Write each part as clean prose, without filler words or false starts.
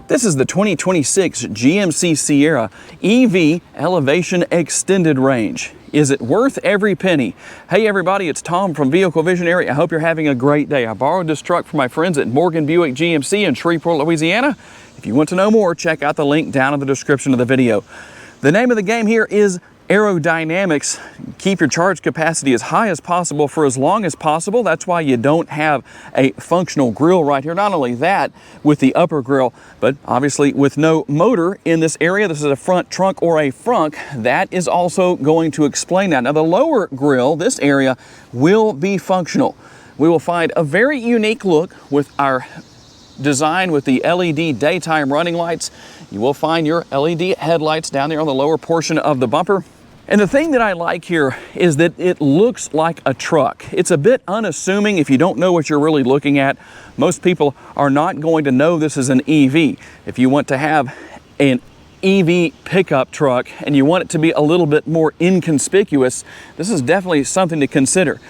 This is the 2026 GMC Sierra EV Elevation Extended Range. Is it worth every penny? Hey everybody, it's Tom from Vehicle Visionary. I hope you're having a great day. I borrowed this truck from my friends at Morgan Buick GMC in Shreveport, Louisiana. If you want to know more, check out the link down in the description of the video. The name of the game here is aerodynamics. Keep your charge capacity as high as possible for as long as possible. That's why you don't have a functional grille right here. Not only that, with the upper grille, but obviously with no motor in this area, this is a front trunk or a frunk, that is also going to explain that. Now the lower grille, this area, will be functional. We will find a very unique look with our design with the LED daytime running lights. You will find your LED headlights down there on the lower portion of the bumper. And the thing that I like here is that it looks like a truck. It's a bit unassuming if you don't know what you're really looking at. Most people are not going to know this is an EV. If you want to have an EV pickup truck and you want it to be a little bit more inconspicuous, this is definitely something to consider.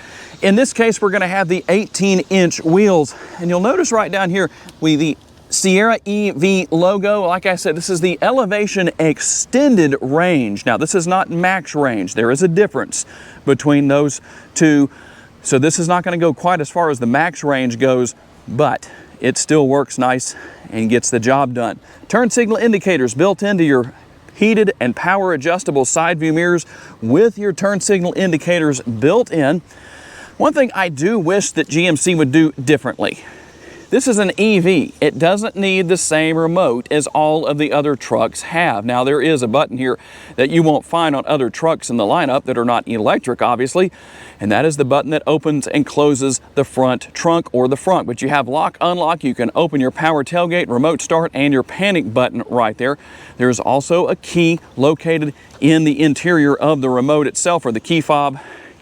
In this case, we're going to have the 18-inch wheels, and you'll notice right down here the Sierra EV logo. Like I said, this is the Elevation Extended Range. Now, this is not max range. There is a difference between those two. So this is not going to go quite as far as the max range goes, but it still works nice and gets the job done. Turn signal indicators built into your heated and power adjustable side view mirrors with your turn signal indicators built in. One thing I do wish that GMC would do differently. This is an EV. It doesn't need the same remote as all of the other trucks have. Now there is a button here that you won't find on other trucks in the lineup that are not electric, obviously, and that is the button that opens and closes the front trunk or the front. But you have lock, unlock, you can open your power tailgate, remote start, and your panic button right there. There's also a key located in the interior of the remote itself, or the key fob.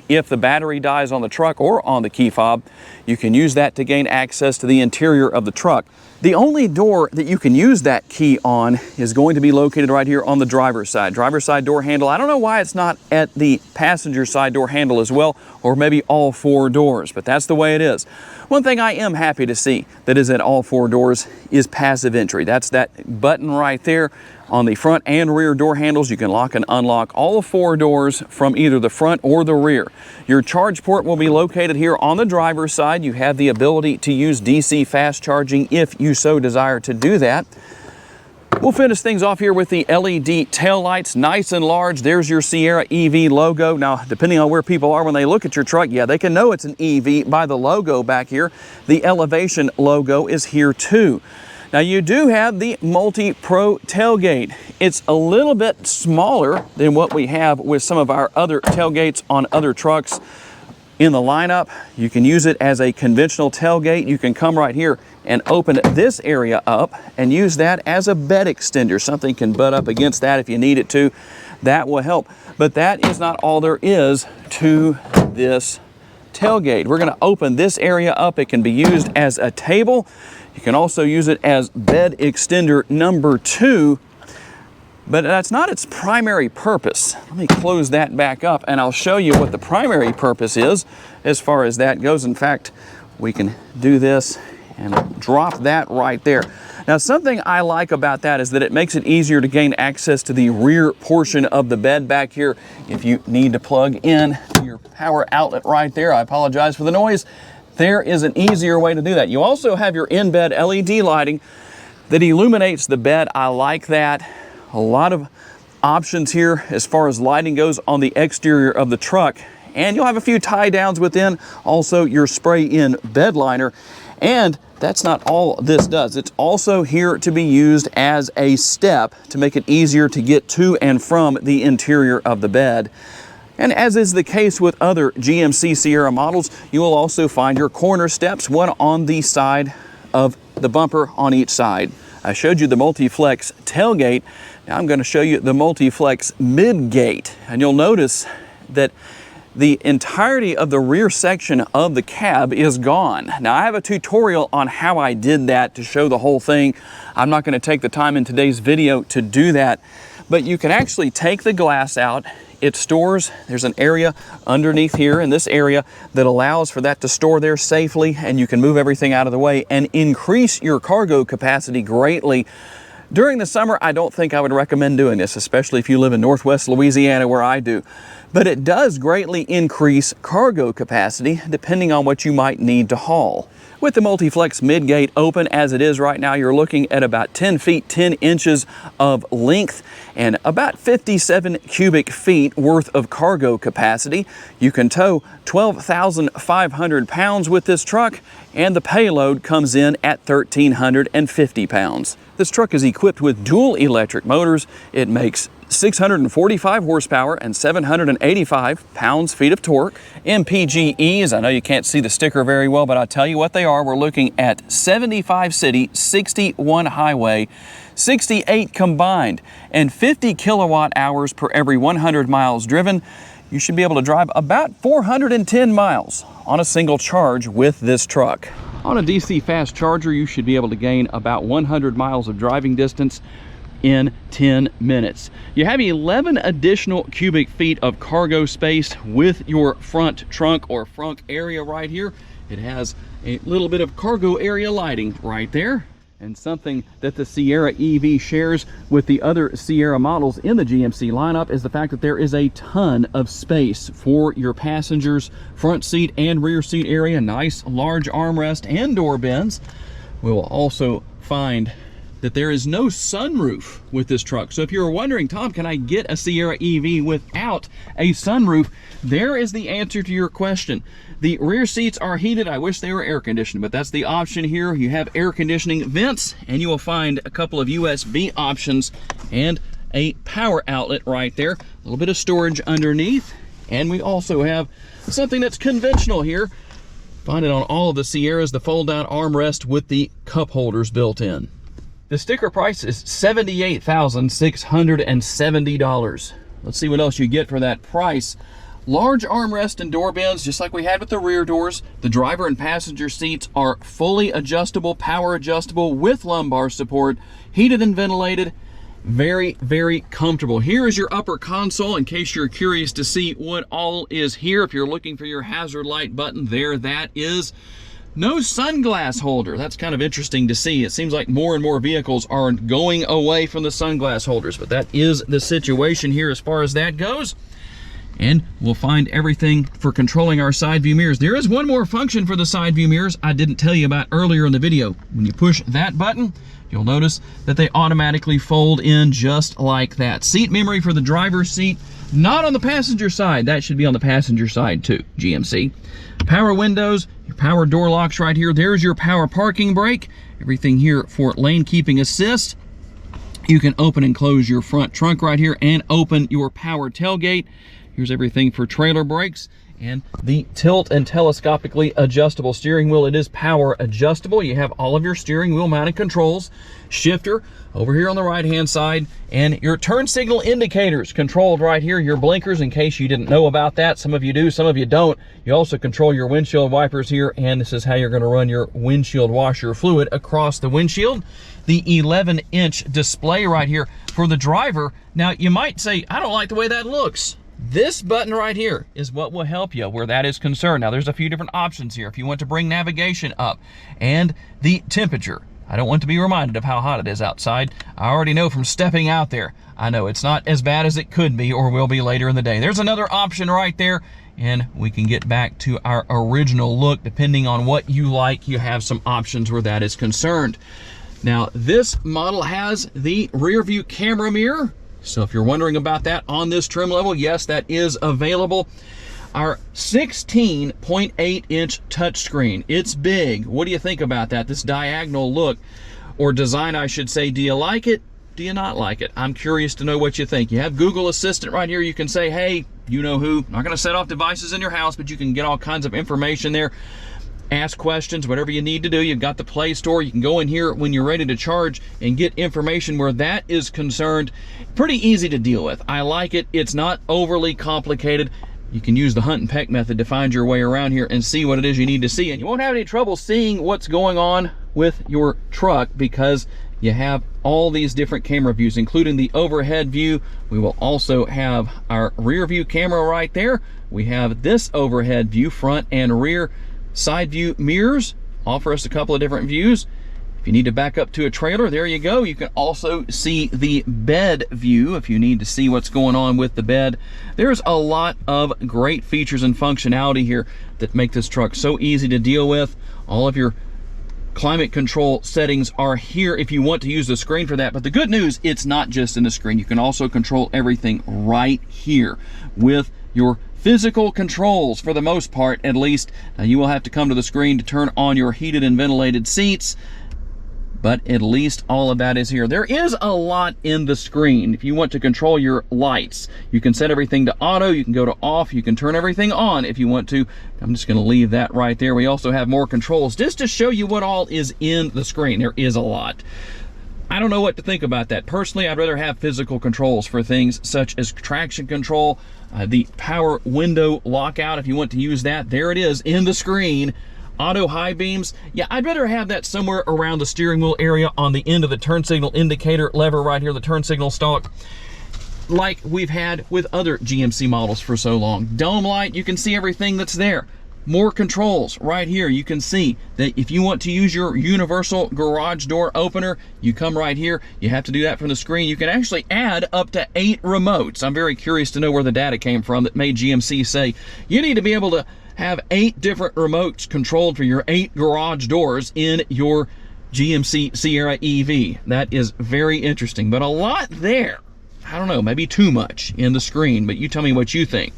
If the battery dies on the truck or on the key fob, you can use that to gain access to the interior of the truck. The only door that you can use that key on is going to be located right here on the driver's side. Driver's side door handle. I don't know why it's not at the passenger side door handle as well, or maybe all four doors, but that's the way it is. One thing I am happy to see that is at all four doors is passive entry. That's that button right there on the front and rear door handles. You can lock and unlock all four doors from either the front or the rear. Your charge port will be located here on the driver's side. You have the ability to use DC fast charging if you so desire to do that. We'll finish things off here with the LED tail lights, nice and large. There's your Sierra EV logo. Now, depending on where people are when they look at your truck, yeah, they can know it's an EV by the logo back here. The Elevation logo is here too. Now, you do have the multi-pro tailgate. It's a little bit smaller than what we have with some of our other tailgates on other trucks in the lineup. You can use it as a conventional tailgate. You can come right here and open this area up and use that as a bed extender. Something can butt up against that if you need it to. That will help. But that is not all there is to this tailgate. We're going to open this area up. It can be used as a table. You can also use it as bed extender number 2. But that's not its primary purpose. Let me close that back up and I'll show you what the primary purpose is as far as that goes. In fact, we can do this and drop that right there. Now, something I like about that is that it makes it easier to gain access to the rear portion of the bed back here. If you need to plug in your power outlet right there, I apologize for the noise, there is an easier way to do that. You also have your in-bed LED lighting that illuminates the bed. I like that. A lot of options here as far as lighting goes on the exterior of the truck. And you'll have a few tie downs within, also your spray-in bed liner. And that's not all this does. It's also here to be used as a step to make it easier to get to and from the interior of the bed. And as is the case with other GMC Sierra models, you will also find your corner steps, one on the side of the bumper on each side. I showed you the multi-flex tailgate. Now I'm going to show you the multi-flex midgate. And you'll notice that the entirety of the rear section of the cab is gone. Now, I have a tutorial on how I did that to show the whole thing. I'm not going to take the time in today's video to do that, but you can actually take the glass out. It stores, there's an area underneath here in this area that allows for that to store there safely, and you can move everything out of the way and increase your cargo capacity greatly During the summer, I don't think I would recommend doing this, especially if you live in Northwest Louisiana where I do. But it does greatly increase cargo capacity depending on what you might need to haul. With the Multiflex midgate open as it is right now, you're looking at about 10 feet 10 inches of length and about 57 cubic feet worth of cargo capacity. You can tow 12,500 pounds with this truck, and the payload comes in at 1,350 pounds. This truck is equipped with dual electric motors. It makes 645 horsepower and 785 pounds-feet of torque. MPGEs, I know you can't see the sticker very well, but I'll tell you what they are. We're looking at 75 city, 61 highway, 68 combined, and 50 kilowatt hours per every 100 miles driven. You should be able to drive about 410 miles on a single charge with this truck. On a DC fast charger, you should be able to gain about 100 miles of driving distance in 10 minutes. You have 11 additional cubic feet of cargo space with your front trunk or front area right here. It has a little bit of cargo area lighting right there. And something that the Sierra EV shares with the other Sierra models in the GMC lineup is the fact that there is a ton of space for your passengers' front seat and rear seat area. Nice large armrest and door bins. We will also find that there is no sunroof with this truck. So if you're wondering, Tom, can I get a Sierra EV without a sunroof? There is the answer to your question. The rear seats are heated. I wish they were air conditioned, but that's the option here. You have air conditioning vents, and you will find a couple of USB options and a power outlet right there. A little bit of storage underneath. And we also have something that's conventional here. Find it on all of the Sierras, the fold-down armrest with the cup holders built in. The sticker price is $78,670. Let's see what else you get for that price. Large armrest and door bins, just like we had with the rear doors. The driver and passenger seats are fully adjustable, power adjustable with lumbar support, heated and ventilated. Very, very comfortable. Here is your upper console in case you're curious to see what all is here. If you're looking for your hazard light button, there that is. No sunglass holder. That's kind of interesting to see. It seems like more and more vehicles are going away from the sunglass holders, but that is the situation here as far as that goes. And we'll find everything for controlling our side view mirrors. There is one more function for the side view mirrors I didn't tell you about earlier in the video. When you push that button, you'll notice that they automatically fold in just like that. Seat memory for the driver's seat, not on the passenger side. That should be on the passenger side too, GMC. Power windows, your power door locks right here. There's your power parking brake. Everything here for lane keeping assist. You can open and close your front trunk right here and open your power tailgate. Here's everything for trailer brakes and the tilt and telescopically adjustable steering wheel. It is power adjustable. You have all of your steering wheel mounted controls, shifter over here on the right hand side, and your turn signal indicators controlled right here. Your blinkers, in case you didn't know about that. Some of you do, some of you don't. You also control your windshield wipers here, and this is how you're going to run your windshield washer fluid across the windshield. The 11-inch display right here for the driver. Now you might say, I don't like the way that looks. This button right here is what will help you where that is concerned. Now there's a few different options here. If you want to bring navigation up and the temperature. I don't want to be reminded of how hot it is outside. I already know from stepping out there. I know it's not as bad as it could be or will be later in the day. There's another option right there, and we can get back to our original look. Depending on what you like, you have some options where that is concerned. Now this model has the rear view camera mirror. So if you're wondering about that on this trim level, yes, that is available. Our 16.8-inch touchscreen, it's big. What do you think about that? This diagonal look, or design, I should say. Do you like it? Do you not like it? I'm curious to know what you think. You have Google Assistant right here. You can say, hey, you know who. I'm not going to set off devices in your house, but you can get all kinds of information there. Ask questions, whatever you need to do. You've got the Play Store. You can go in here when you're ready to charge and get information where that is concerned. Pretty easy to deal with. I like it. It's not overly complicated. You can use the hunt and peck method to find your way around here and see what it is you need to see. And you won't have any trouble seeing what's going on with your truck because you have all these different camera views, including the overhead view. We will also have our rear view camera right there. We have this overhead view, front and rear. Side view mirrors offer us a couple of different views. If you need to back up to a trailer, there you go. You can also see the bed view if you need to see what's going on with the bed. There's a lot of great features and functionality here that make this truck so easy to deal with. All of your climate control settings are here if you want to use the screen for that. But the good news, it's not just in the screen. You can also control everything right here with your physical controls, for the most part at least. Now, you will have to come to the screen to turn on your heated and ventilated seats, but at least all of that is here. There is a lot in the screen. If you want to control your lights, you can set everything to auto, you can go to off, you can turn everything on if you want to. I'm just going to leave that right there. We also have more controls just to show you what all is in the screen. There is a lot. I don't know what to think about that. Personally, I'd rather have physical controls for things such as traction control, the power window lockout if you want to use that. There it is in the screen. Auto high beams, yeah, I'd rather have that somewhere around the steering wheel area on the end of the turn signal indicator lever right here, the turn signal stalk, like we've had with other GMC models for so long. Dome light, you can see everything that's there. More controls right here. You can see that if you want to use your universal garage door opener, you come right here. You have to do that from the screen. You can actually add up to 8 remotes. I'm very curious to know where the data came from that made GMC say you need to be able to have 8 different remotes controlled for your 8 garage doors in your GMC Sierra EV. That is very interesting, but a lot there. I don't know, maybe too much in the screen, but you tell me what you think.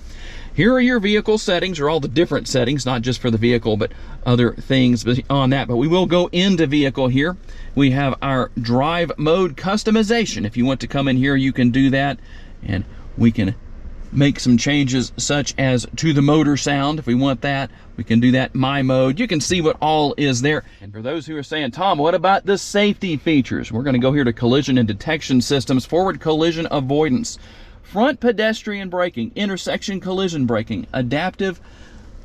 Here are your vehicle settings, or all the different settings, not just for the vehicle, but other things on that. But we will go into vehicle here. We have our drive mode customization. If you want to come in here, you can do that, and we can make some changes such as to the motor sound. If we want that, we can do that. My mode, you can see what all is there. And for those who are saying, Tom, what about the safety features? We're going to go here to collision and detection systems, forward collision avoidance, front pedestrian braking, intersection collision braking, adaptive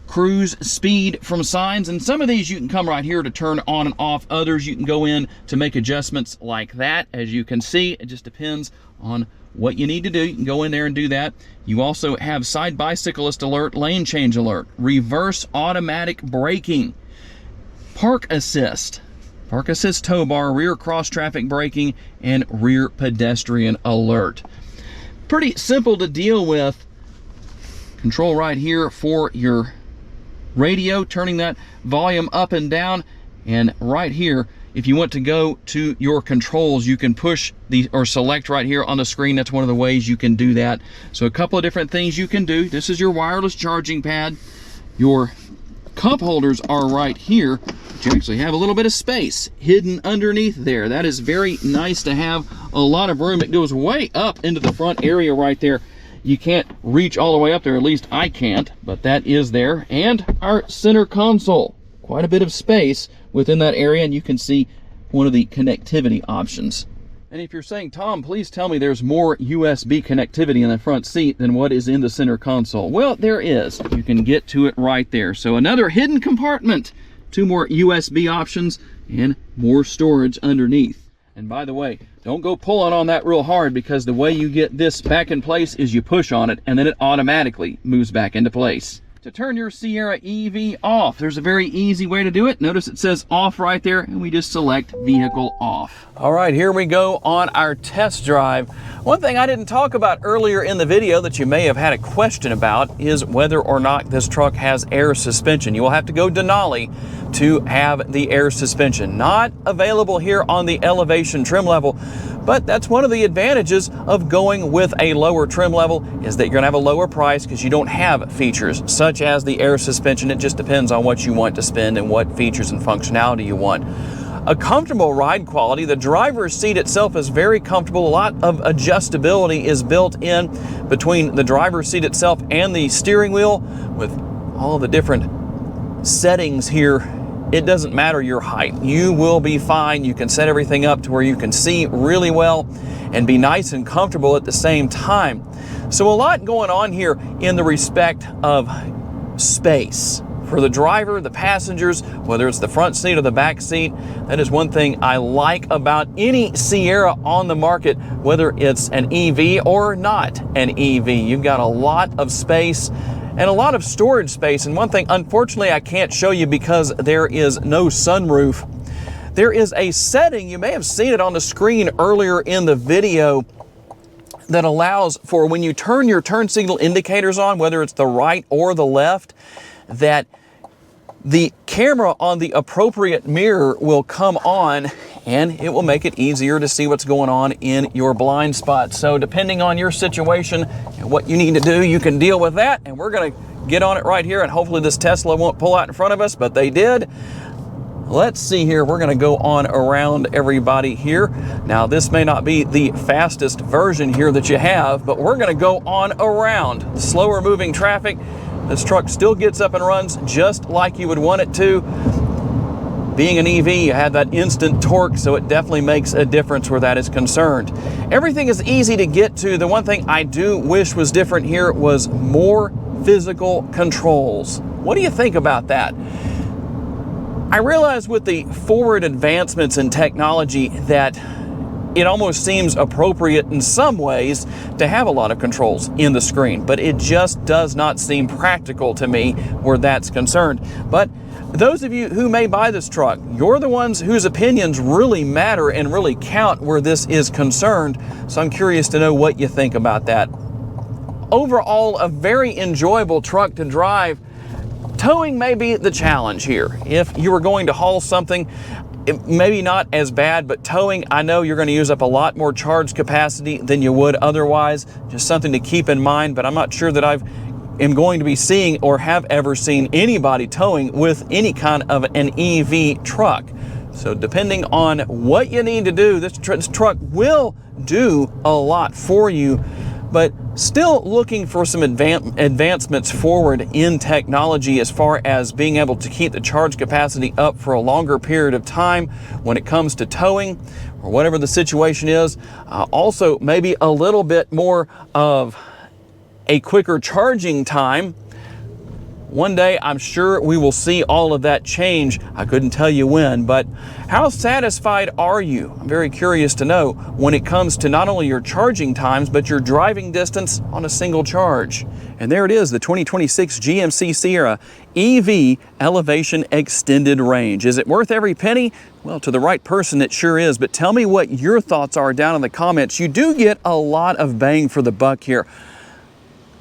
cruise speed from signs. And some of these you can come right here to turn on and off. Others you can go in to make adjustments like that. As you can see, it just depends on what you need to do. You can go in there and do that. You also have side bicyclist alert, lane change alert, reverse automatic braking, park assist tow bar, rear cross traffic braking, and rear pedestrian alert. Pretty simple to deal with. Control right here for your radio, turning that volume up and down, and right here, if you want to go to your controls, you can push the or select right here on the screen. That's one of the ways you can do that. So a couple of different things you can do. This is your wireless charging pad. Your cup holders are right here. You actually have a little bit of space hidden underneath there. That is very nice to have. A lot of room. It goes way up into the front area right there. You can't reach all the way up there, at least I can't, but that is there. And our center console, quite a bit of space within that area, and you can see one of the connectivity options. And if you're saying, Tom, please tell me there's more USB connectivity in the front seat than what is in the center console. Well, there is. You can get to it right there. So another hidden compartment, 2 more USB options, and more storage underneath. And by the way, don't go pulling on that real hard, because the way you get this back in place is you push on it and then it automatically moves back into place. To turn your Sierra EV off, there's a very easy way to do it. Notice it says off right there, and we just select vehicle off. All right, here we go on our test drive. One thing I didn't talk about earlier in the video that you may have had a question about is whether or not this truck has air suspension. You will have to go Denali to have the air suspension. Not available here on the Elevation trim level, but that's one of the advantages of going with a lower trim level, is that you're gonna have a lower price because you don't have features such as the air suspension. It just depends on what you want to spend and what features and functionality you want. A comfortable ride quality. The driver's seat itself is very comfortable. A lot of adjustability is built in between the driver's seat itself and the steering wheel with all the different settings here. It doesn't matter your height. You will be fine. You can set everything up to where you can see really well and be nice and comfortable at the same time. So a lot going on here in the respect of space. For the driver, the passengers, whether it's the front seat or the back seat, that is one thing I like about any Sierra on the market, whether it's an EV or not an EV. You've got a lot of space and a lot of storage space. And one thing, unfortunately, I can't show you because there is no sunroof. there is a setting, you may have seen it on the screen earlier in the video, that allows for when you turn your turn signal indicators on, whether it's the right or the left, that the camera on the appropriate mirror will come on and it will make it easier to see what's going on in your blind spot. So depending on your situation and what you need to do, you can deal with that. And we're gonna get on it right here, and hopefully this Tesla won't pull out in front of us, but they did. Let's see here, we're gonna go on around everybody here. Now this may not be the fastest version here that you have, but we're gonna go on around slower moving traffic. This truck still gets up and runs just like you would want it to. Being an EV, you have that instant torque, so it definitely makes a difference where that is concerned. Everything is easy to get to. The one thing I do wish was different here was more physical controls. What do you think about that? I realize with the forward advancements in technology that it almost seems appropriate in some ways to have a lot of controls in the screen, but it just does not seem practical to me where that's concerned. But those of you who may buy this truck, you're the ones whose opinions really matter and really count where this is concerned. So I'm curious to know what you think about that. Overall, a very enjoyable truck to drive. Towing may be the challenge here. If you were going to haul something, maybe not as bad, but towing, I know you're going to use up a lot more charge capacity than you would otherwise. Just something to keep in mind, but I'm not sure that I am going to be seeing or have ever seen anybody towing with any kind of an EV truck. So depending on what you need to do, this truck will do a lot for you, but still looking for some advancements forward in technology as far as being able to keep the charge capacity up for a longer period of time when it comes to towing or whatever the situation is. Also, maybe a little bit more of a quicker charging time. One day, I'm sure we will see all of that change. I couldn't tell you when, but how satisfied are you? I'm very curious to know when it comes to not only your charging times, but your driving distance on a single charge. And there it is, the 2026 GMC Sierra EV Elevation Extended Range. Is it worth every penny? Well, to the right person, it sure is, but tell me what your thoughts are down in the comments. You do get a lot of bang for the buck here.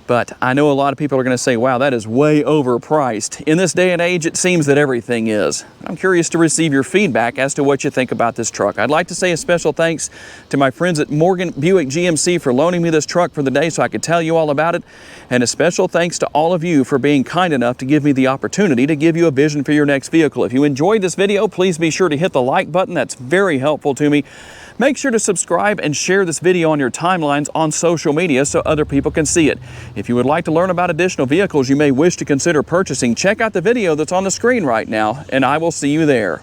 But I know a lot of people are going to say, wow, that is way overpriced. In this day and age, it seems that everything is. I'm curious to receive your feedback as to what you think about this truck. I'd like to say a special thanks to my friends at Morgan Buick GMC for loaning me this truck for the day so I could tell you all about it. And a special thanks to all of you for being kind enough to give me the opportunity to give you a vision for your next vehicle. If you enjoyed this video, please be sure to hit the like button. That's very helpful to me. Make sure to subscribe and share this video on your timelines on social media so other people can see it. If you would like to learn about additional vehicles you may wish to consider purchasing, check out the video that's on the screen right now, and I will see you there.